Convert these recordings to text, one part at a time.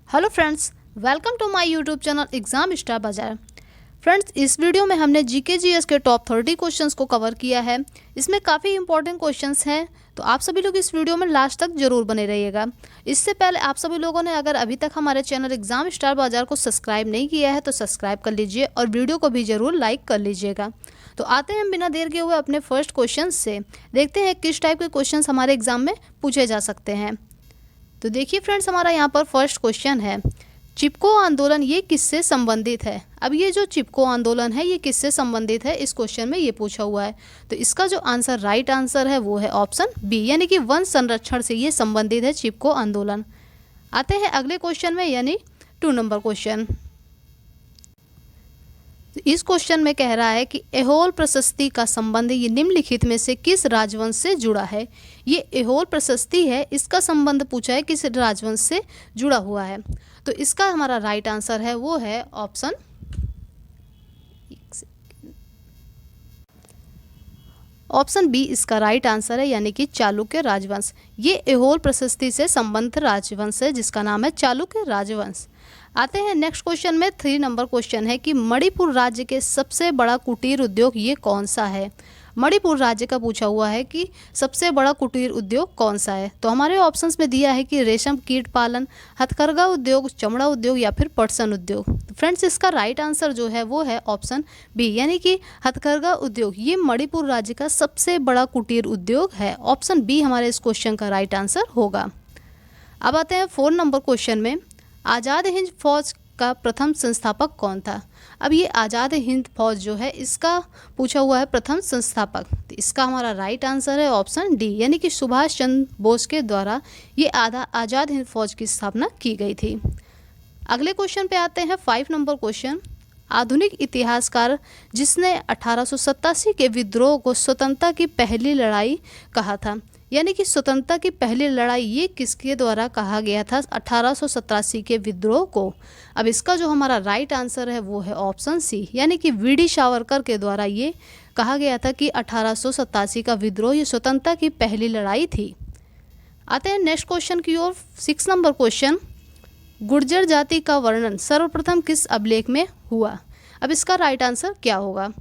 Hello friends, welcome to my YouTube channel exam star bazaar. Friends, इस video में हमने GK GS के top 30 questions को cover किया है। इसमें काफ़ी इंपॉर्टेंट क्वेश्चंस हैं, तो आप सभी लोग इस वीडियो में लास्ट तक जरूर बने रहिएगा। इससे पहले आप सभी लोगों ने अगर अभी तक हमारे चैनल एग्जाम स्टार बाजार को सब्सक्राइब नहीं किया है तो सब्सक्राइब कर लीजिए और वीडियो को भी ज़रूर लाइक कर लीजिएगा। तो आते हैं बिना देर के हुए अपने फर्स्ट क्वेश्चन से। देखते हैं किस टाइप के क्वेश्चन हमारे एग्जाम में पूछे जा सकते हैं। तो देखिए फ्रेंड्स, हमारा यहाँ पर फर्स्ट क्वेश्चन है, चिपको आंदोलन ये किससे संबंधित है। अब ये जो चिपको आंदोलन है ये किससे संबंधित है, इस क्वेश्चन में ये पूछा हुआ है। तो इसका जो आंसर राइट आंसर है वो है ऑप्शन बी, यानी कि वन संरक्षण से ये संबंधित है चिपको आंदोलन। आते हैं अगले क्वेश्चन में, यानी 2 नंबर क्वेश्चन। इस क्वेश्चन में कह रहा है कि ऐहोल प्रशस्ति का संबंध ये निम्नलिखित में से किस राजवंश से जुड़ा है। ये ऐहोल प्रशस्ति है, इसका संबंध पूछा है किस राजवंश से जुड़ा हुआ है। तो इसका हमारा राइट आंसर है वो है ऑप्शन बी, इसका राइट आंसर है, यानी कि चालुक्य राजवंश। ये ऐहोल प्रशस्ति से संबंधित राजवंश है जिसका नाम है चालुक्य राजवंश। आते हैं नेक्स्ट क्वेश्चन में। 3 नंबर क्वेश्चन है कि मणिपुर राज्य के सबसे बड़ा कुटीर उद्योग ये कौन सा है। मणिपुर राज्य का पूछा हुआ है कि सबसे बड़ा कुटीर उद्योग कौन सा है। तो हमारे ऑप्शंस में दिया है कि रेशम कीट पालन, हथकरघा उद्योग, चमड़ा उद्योग या फिर पटसन उद्योग। तो फ्रेंड्स, इसका राइट आंसर जो है वो है ऑप्शन बी, यानी कि हथकरघा उद्योग। ये मणिपुर राज्य का सबसे बड़ा कुटीर उद्योग है। ऑप्शन बी हमारे इस क्वेश्चन का राइट आंसर होगा। अब आते हैं 4 नंबर क्वेश्चन में, आज़ाद हिंद फौज का प्रथम संस्थापक कौन था। अब ये आज़ाद हिंद फौज जो है इसका पूछा हुआ है प्रथम संस्थापक। तो इसका हमारा राइट आंसर है ऑप्शन डी, यानी कि सुभाष चंद्र बोस के द्वारा ये आज़ाद हिंद फौज की स्थापना की गई थी। अगले क्वेश्चन पे आते हैं 5 नंबर क्वेश्चन। आधुनिक इतिहासकार जिसने 1887 के विद्रोह को स्वतंत्रता की पहली लड़ाई कहा था, यानी कि स्वतंत्रता की पहली लड़ाई ये किसके द्वारा कहा गया था 1887 के विद्रोह को। अब इसका जो हमारा राइट आंसर है वो है ऑप्शन सी, यानी कि वीडी सावरकर के द्वारा ये कहा गया था कि 1887 का विद्रोह ये स्वतंत्रता की पहली लड़ाई थी। आते हैं नेक्स्ट क्वेश्चन की ओर। 6 नंबर क्वेश्चन, गुर्जर जाति का वर्णन सर्वप्रथम किस अभिलेख में हुआ। अब इसका राइट आंसर क्या होगा।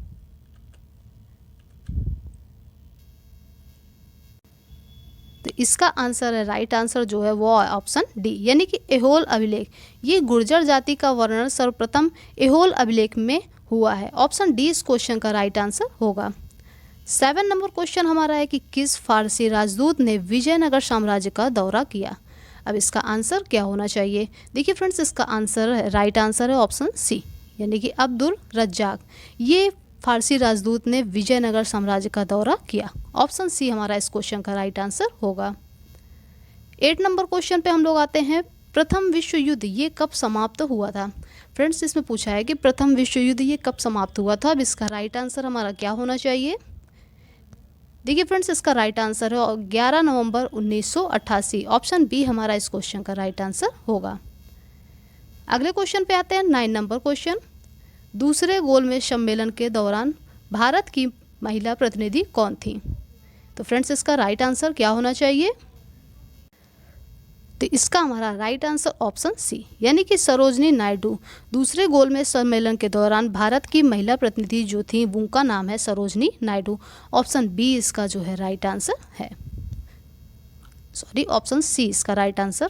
तो इसका आंसर है राइट आंसर जो है वो ऑप्शन डी, यानी कि ऐहोल अभिलेख। ये गुर्जर जाति का वर्णन सर्वप्रथम ऐहोल अभिलेख में हुआ है। ऑप्शन डी इस क्वेश्चन का राइट आंसर होगा। 7 नंबर क्वेश्चन हमारा है कि किस फारसी राजदूत ने विजयनगर साम्राज्य का दौरा किया। अब इसका आंसर क्या होना चाहिए। देखिए फ्रेंड्स, इसका आंसर है राइट आंसर है ऑप्शन सी, यानी कि अब्दुल रज्जाक। ये फारसी राजदूत ने विजयनगर साम्राज्य का दौरा किया। ऑप्शन सी हमारा इस क्वेश्चन का राइट आंसर होगा। 8 नंबर क्वेश्चन पे हम लोग आते हैं, प्रथम विश्व युद्ध ये कब समाप्त हुआ था। फ्रेंड्स, इसमें पूछा है कि प्रथम विश्व युद्ध ये कब समाप्त हुआ था। अब इसका राइट आंसर हमारा क्या होना चाहिए। देखिए फ्रेंड्स, इसका राइट आंसर है 11 नवंबर 1988। ऑप्शन बी हमारा इस क्वेश्चन का राइट आंसर होगा। अगले क्वेश्चन पे आते हैं 9 नंबर क्वेश्चन, दूसरे गोलमेज सम्मेलन के दौरान भारत की महिला प्रतिनिधि कौन थी। तो फ्रेंड्स, इसका राइट आंसर क्या होना चाहिए। तो इसका हमारा राइट आंसर ऑप्शन सी, यानी कि सरोजनी नायडू। दूसरे गोलमेज सम्मेलन के दौरान भारत की महिला प्रतिनिधि जो थी उनका नाम है सरोजनी नायडू। ऑप्शन बी इसका जो है राइट आंसर है, सॉरी ऑप्शन सी इसका राइट आंसर।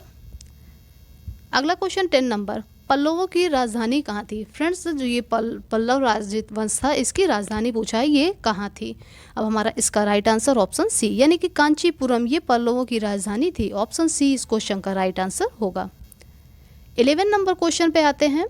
अगला क्वेश्चन 10 नंबर, पल्लवों की राजधानी कहाँ थी। फ्रेंड्स, जो ये पल्लव राजवंश था इसकी राजधानी पूछा है ये कहाँ थी। अब हमारा इसका राइट आंसर ऑप्शन सी, यानी कि कांचीपुरम ये पल्लवों की राजधानी थी। ऑप्शन सी इस क्वेश्चन का राइट आंसर होगा। 11 नंबर क्वेश्चन पे आते हैं,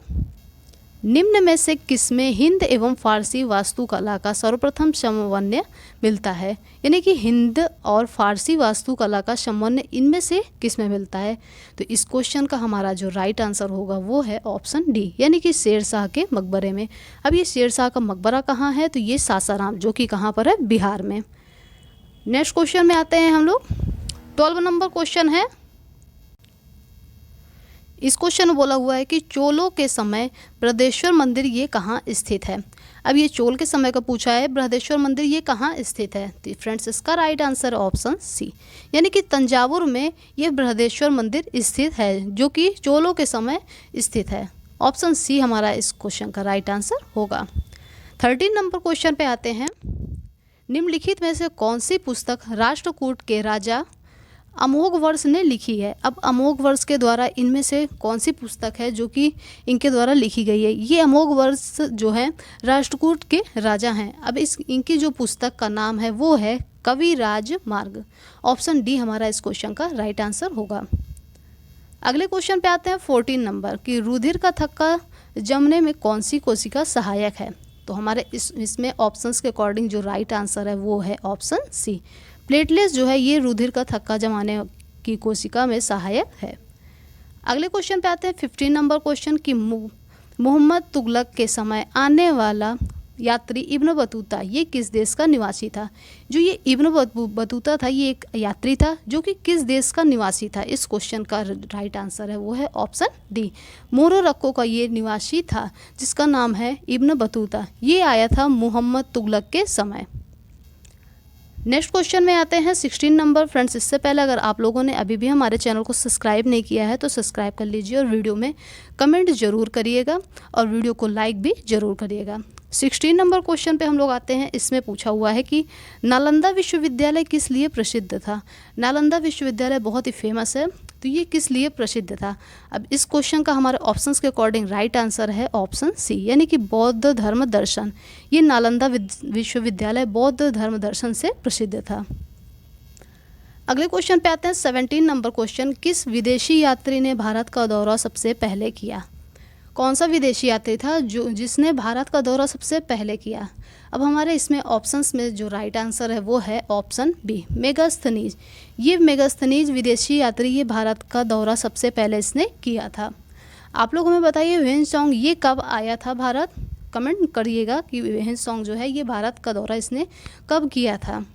निम्न में से किसमें हिंद एवं फारसी वास्तुकला का सर्वप्रथम समन्वय मिलता है। यानी कि हिंद और फारसी वास्तुकला का समन्वय इनमें से किसमें मिलता है। तो इस क्वेश्चन का हमारा जो राइट आंसर होगा वो है ऑप्शन डी, यानी कि शेरशाह के मकबरे में। अब ये शेरशाह का मकबरा कहाँ है, तो ये सासाराम, जो कि कहाँ पर है, बिहार में। नेक्स्ट क्वेश्चन में आते हैं हम लोग। 12 नंबर क्वेश्चन है, इस क्वेश्चन में बोला हुआ है कि चोलों के समय बृहदेश्वर मंदिर ये कहाँ स्थित है। अब ये चोल के समय का पूछा है, बृहदेश्वर मंदिर ये कहाँ स्थित है। तो फ्रेंड्स इसका राइट आंसर है ऑप्शन सी, यानी कि तंजावुर में ये बृहदेश्वर मंदिर स्थित है, जो कि चोलों के समय स्थित है। ऑप्शन सी हमारा इस क्वेश्चन का राइट आंसर होगा। 13 नंबर क्वेश्चन पे आते हैं। निम्नलिखित में से कौन सी पुस्तक राष्ट्रकूट के राजा अमोघवर्ष ने लिखी है। अब अमोघवर्ष के द्वारा इनमें से कौन सी पुस्तक है जो कि इनके द्वारा लिखी गई है। ये अमोघवर्ष जो है राष्ट्रकूट के राजा हैं। अब इनकी जो पुस्तक का नाम है वो है कविराज मार्ग। ऑप्शन डी हमारा इस क्वेश्चन का राइट आंसर होगा। अगले क्वेश्चन पे आते हैं 14 नंबर कि रुधिर का थक्का जमने में कौन सी कोशिका सहायक है। तो हमारे इसमें ऑप्शंस के अकॉर्डिंग जो राइट आंसर है वो है ऑप्शन सी, प्लेटलेट्स जो है ये रुधिर का थक्का जमाने की कोशिका में सहायक है। अगले क्वेश्चन पे आते हैं 15 नंबर क्वेश्चन कि मोहम्मद तुगलक के समय आने वाला यात्री इब्न बतूता ये किस देश का निवासी था। जो ये इब्न बतूता था ये एक यात्री था जो कि किस देश का निवासी था। इस क्वेश्चन का राइट आंसर है वो है ऑप्शन डी, मोरक्को का ये निवासी था जिसका नाम है इब्न बतूता। ये आया था मोहम्मद तुगलक के समय। नेक्स्ट क्वेश्चन में आते हैं 16 नंबर। फ्रेंड्स इससे पहले अगर आप लोगों ने अभी भी हमारे चैनल को सब्सक्राइब नहीं किया है तो सब्सक्राइब कर लीजिए और वीडियो में कमेंट जरूर करिएगा और वीडियो को लाइक भी जरूर करिएगा। 16 नंबर क्वेश्चन पे हम लोग आते हैं। इसमें पूछा हुआ है कि नालंदा विश्वविद्यालय किस लिए प्रसिद्ध था। नालंदा विश्वविद्यालय बहुत ही फेमस है, तो ये किस लिए प्रसिद्ध था। अब इस क्वेश्चन का हमारे ऑप्शंस के अकॉर्डिंग राइट आंसर है ऑप्शन सी, यानी कि बौद्ध धर्म दर्शन। ये नालंदा विश्वविद्यालय बौद्ध धर्म दर्शन से प्रसिद्ध था। अगले क्वेश्चन पे आते हैं 17 नंबर क्वेश्चन, किस विदेशी यात्री ने भारत का दौरा सबसे पहले किया। कौन सा विदेशी यात्री था जिसने भारत का दौरा सबसे पहले किया। अब हमारे इसमें ऑप्शंस में जो राइट आंसर है वो है ऑप्शन बी, मेगास्थनीज। ये मेगास्थनीज विदेशी यात्री ये भारत का दौरा सबसे पहले इसने किया था। आप लोग हमें बताइए ह्वेनसांग ये कब आया था भारत। कमेंट करिएगा कि ह्वेनसांग जो है ये भारत का दौरा इसने कब किया था।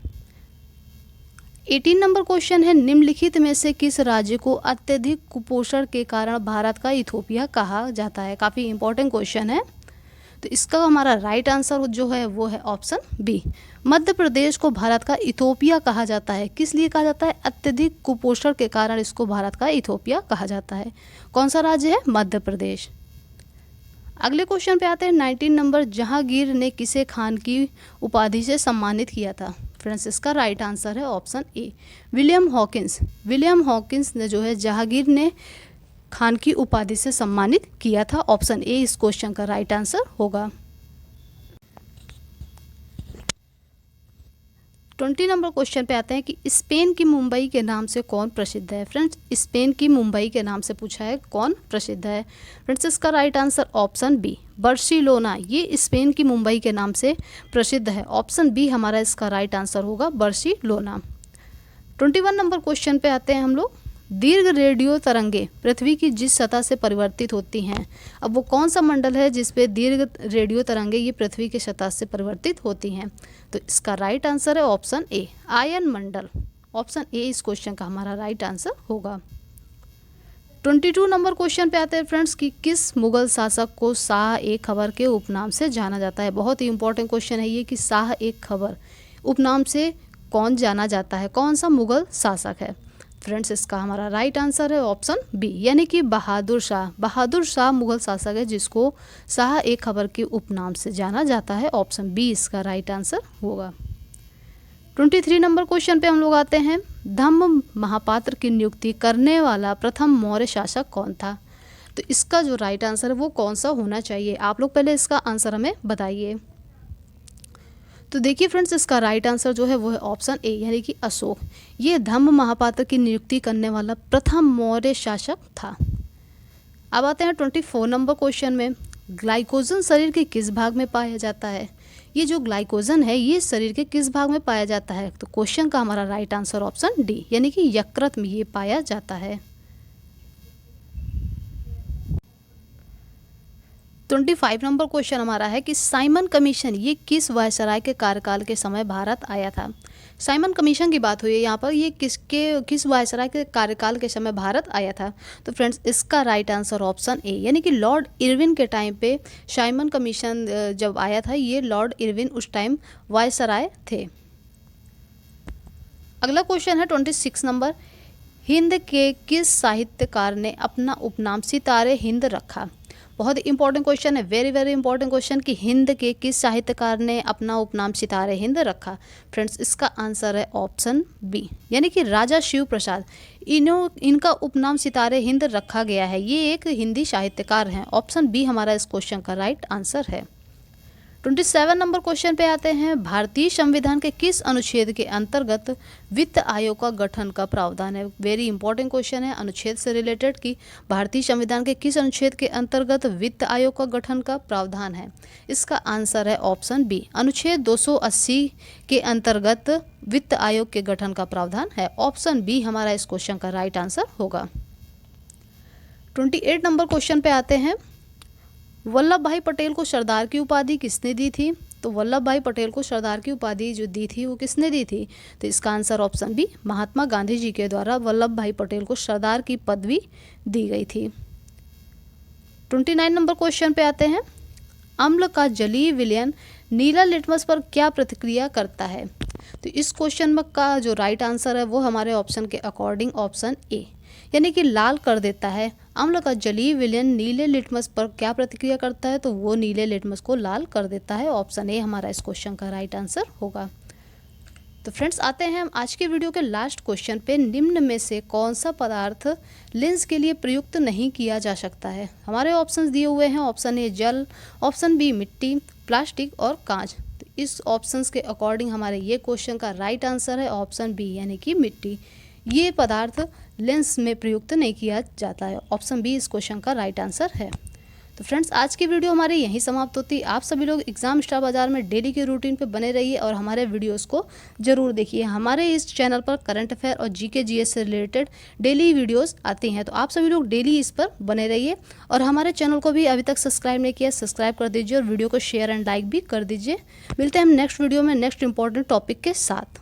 18 नंबर क्वेश्चन है, निम्नलिखित में से किस राज्य को अत्यधिक कुपोषण के कारण भारत का इथोपिया कहा जाता है। काफ़ी इंपॉर्टेंट क्वेश्चन है, तो इसका हमारा राइट आंसर जो है वो है ऑप्शन बी, मध्य प्रदेश को भारत का इथोपिया कहा जाता है। किस लिए कहा जाता है, अत्यधिक कुपोषण के कारण इसको भारत का इथोपिया कहा जाता है। कौन सा राज्य है, मध्य प्रदेश। अगले क्वेश्चन पे आते हैं 19 नंबर, जहांगीर ने किसे खान की उपाधि से सम्मानित किया था। फ्रेंड्स इसका राइट आंसर है option A, William Hawkins. William Hawkins ने जो है जहांगीर ने खान की उपाधि से सम्मानित किया था। ऑप्शन ए इस क्वेश्चन का राइट आंसर होगा। 20 नंबर क्वेश्चन पे आते हैं कि स्पेन की मुंबई के नाम से कौन प्रसिद्ध है। फ्रेंड्स स्पेन की मुंबई के नाम से पूछा है कौन प्रसिद्ध है। फ्रेंड्स इसका right answer option B, Barcelona. ये स्पेन की मुंबई के नाम से प्रसिद्ध है। ऑप्शन बी हमारा इसका राइट आंसर होगा, बार्सिलोना। 21 नंबर क्वेश्चन पे आते हैं हम लोग, दीर्घ रेडियो तरंगे पृथ्वी की जिस सतह से परिवर्तित होती हैं, अब वो कौन सा मंडल है जिसपे दीर्घ रेडियो तरंगे ये पृथ्वी की सतह से परिवर्तित होती हैं। तो इसका राइट आंसर है option A, ion Mandal. Option A इस क्वेश्चन का हमारा राइट आंसर होगा। 22 नंबर क्वेश्चन पे आते हैं फ्रेंड्स कि किस मुगल शासक को शाह ए खबर के उपनाम से जाना जाता है। बहुत ही इंपॉर्टेंट क्वेश्चन है ये कि शाह ए खबर उपनाम से कौन जाना जाता है, कौन सा मुगल शासक है। फ्रेंड्स इसका हमारा राइट आंसर है ऑप्शन बी, यानी कि बहादुर शाह। बहादुर शाह मुगल शासक है जिसको शाह ए खबर के उपनाम से जाना जाता है। ऑप्शन बी इसका राइट आंसर होगा। 23 नंबर क्वेश्चन पे हम लोग आते हैं, धम्म महापात्र की नियुक्ति करने वाला प्रथम मौर्य शासक कौन था। तो इसका जो राइट आंसर है वो कौन सा होना चाहिए, आप लोग पहले इसका आंसर हमें बताइए। तो देखिए फ्रेंड्स इसका राइट आंसर जो है वो है ऑप्शन ए, यानी कि अशोक। ये धम्म महापात्र की नियुक्ति करने वाला प्रथम मौर्य शासक था। अब आते हैं 24 नंबर क्वेश्चन में, ग्लाइकोजन शरीर के किस भाग में पाया जाता है। ये जो ग्लाइकोजन है ये शरीर के किस भाग में पाया जाता है। तो क्वेश्चन का हमारा राइट आंसर ऑप्शन डी, यानी कि यकृत में ये पाया जाता है। 25 नंबर क्वेश्चन हमारा है कि साइमन कमीशन ये किस वायसराय के कार्यकाल के समय भारत आया था। साइमन कमीशन की बात हुई है यहाँ पर, ये किस वायसराय के कार्यकाल के समय भारत आया था? तो फ्रेंड्स इसका राइट आंसर ऑप्शन ए, यानी कि लॉर्ड इरविन के टाइम पे साइमन कमीशन जब आया था, ये लॉर्ड इरविन उस टाइम वायसराय थे। अगला क्वेश्चन है 26 नंबर, हिंद के किस साहित्यकार ने अपना उपनाम सितारे हिंद रखा? बहुत इंपॉर्टेंट क्वेश्चन है, वेरी वेरी इंपॉर्टेंट क्वेश्चन कि हिंद के किस साहित्यकार ने अपना उपनाम सितारे हिंद रखा? फ्रेंड्स इसका आंसर है ऑप्शन बी, यानी कि राजा शिव प्रसाद। इनका उपनाम सितारे हिंद रखा गया है, ये एक हिंदी साहित्यकार हैं। ऑप्शन बी हमारा इस क्वेश्चन का राइट आंसर है। 27 नंबर क्वेश्चन पे आते हैं, भारतीय संविधान के किस अनुच्छेद के अंतर्गत वित्त आयोग का गठन का प्रावधान है? वेरी इंपॉर्टेंट क्वेश्चन है अनुच्छेद से रिलेटेड कि भारतीय संविधान के किस अनुच्छेद के अंतर्गत वित्त आयोग का गठन का प्रावधान है? इसका आंसर है ऑप्शन बी, अनुच्छेद 280 के अंतर्गत वित्त आयोग के गठन का प्रावधान है। ऑप्शन बी हमारा इस क्वेश्चन का राइट आंसर होगा। 28 नंबर क्वेश्चन पे आते हैं, वल्लभ भाई पटेल को सरदार की उपाधि किसने दी थी? तो वल्लभ भाई पटेल को सरदार की उपाधि जो दी थी वो किसने दी थी? तो इसका answer option B, Mahatma Gandhi ji के द्वारा वल्लभ भाई पटेल को सरदार की पदवी दी गई थी। 29 नंबर क्वेश्चन पे आते हैं, अम्ल का जलीय विलयन नीला लिटमस पर क्या प्रतिक्रिया करता है? तो इस क्वेश्चन में का जो राइट आंसर है वो हमारे ऑप्शन के अकॉर्डिंग ऑप्शन ए, यानी कि लाल कर देता है। अम्ल का जलीय विलयन नीले लिटमस पर क्या प्रतिक्रिया करता है? तो वो नीले लिटमस को लाल कर देता है। ऑप्शन ए हमारा इस क्वेश्चन का राइट आंसर होगा। तो फ्रेंड्स आते हैं हम आज के वीडियो के लास्ट क्वेश्चन पे, निम्न में से कौन सा पदार्थ लेंस के लिए प्रयुक्त नहीं किया जा सकता है? हमारे ऑप्शंस दिए हुए हैं, ऑप्शन ए जल, ऑप्शन बी मिट्टी, प्लास्टिक और कांच। तो इस ऑप्शंस के अकॉर्डिंग हमारे ये क्वेश्चन का राइट आंसर है ऑप्शन बी, यानी कि मिट्टी। ये पदार्थ लेंस में प्रयुक्त नहीं किया जाता है। ऑप्शन बी इस क्वेश्चन का राइट आंसर है। तो फ्रेंड्स आज की वीडियो हमारी यहीं समाप्त होती है। आप सभी लोग एग्जाम स्टार बाजार में डेली के रूटीन पे बने रहिए और हमारे वीडियोस को जरूर देखिए। हमारे इस चैनल पर करंट अफेयर और जीके जीएस से रिलेटेड डेली वीडियोस आती हैं, तो आप सभी लोग डेली इस पर बने रहिए। और हमारे चैनल को भी अभी तक सब्सक्राइब नहीं किया, सब्सक्राइब कर दीजिए और वीडियो को शेयर एंड लाइक भी कर दीजिए। मिलते हैं हम नेक्स्ट वीडियो में नेक्स्ट इंपॉर्टेंट टॉपिक के साथ।